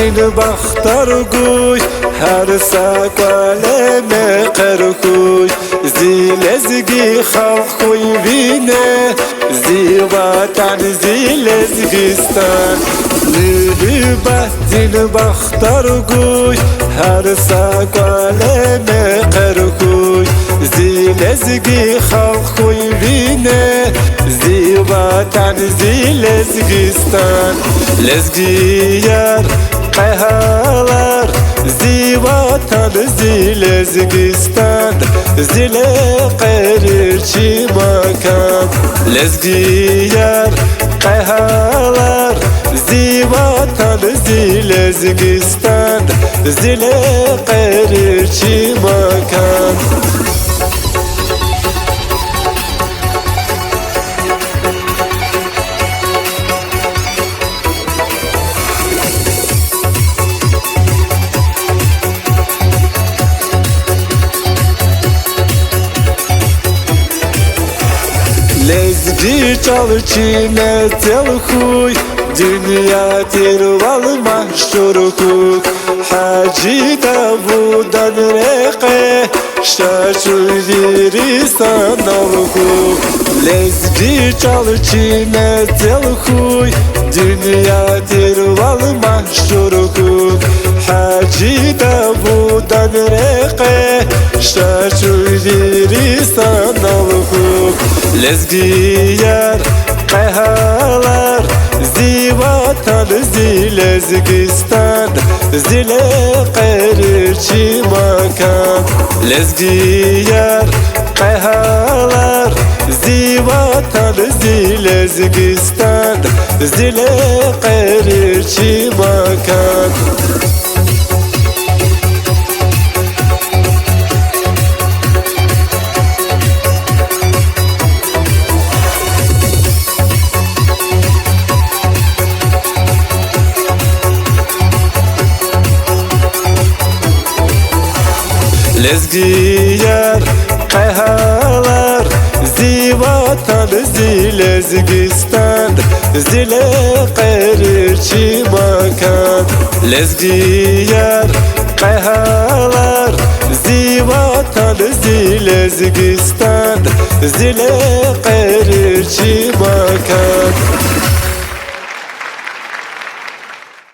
دین بختر گوی هر ساکوال مقرکوی زی لزگی خلق کوی بینه زی وطن زی لزگستان لبه دین بختر گوی هر ساکوال مقرکوی زی لزگی خلق کوی بینه زی وطن زی لزگستان لزگیار قهالار زی وطن زی لزگستان زی قریر چی مکان لزگیار قهالار زی وطن زی لزگستان زی قریر چی مکان Lezgi çalçine telkuy Dünya tirval mahşurkuk Hacı Davud'dan reke Şaşul diri sanalkuk Lezgi çalçine telkuy Dünya tirval mahşurkuk Hacı Davud'dan reke Şaşul diri sanalkuk Lezgiyar qahalar zi vatan zi lezgistan zile qerir çi makan Lezgiyar qahalar zi vatan zi lezgistan zile qerir çi makan Lezgiyar qahalar zi vatan zi lezgistan zile qerir çi makan Lezgiyar qahalar zi vatan zi lezgistan zile qerir çi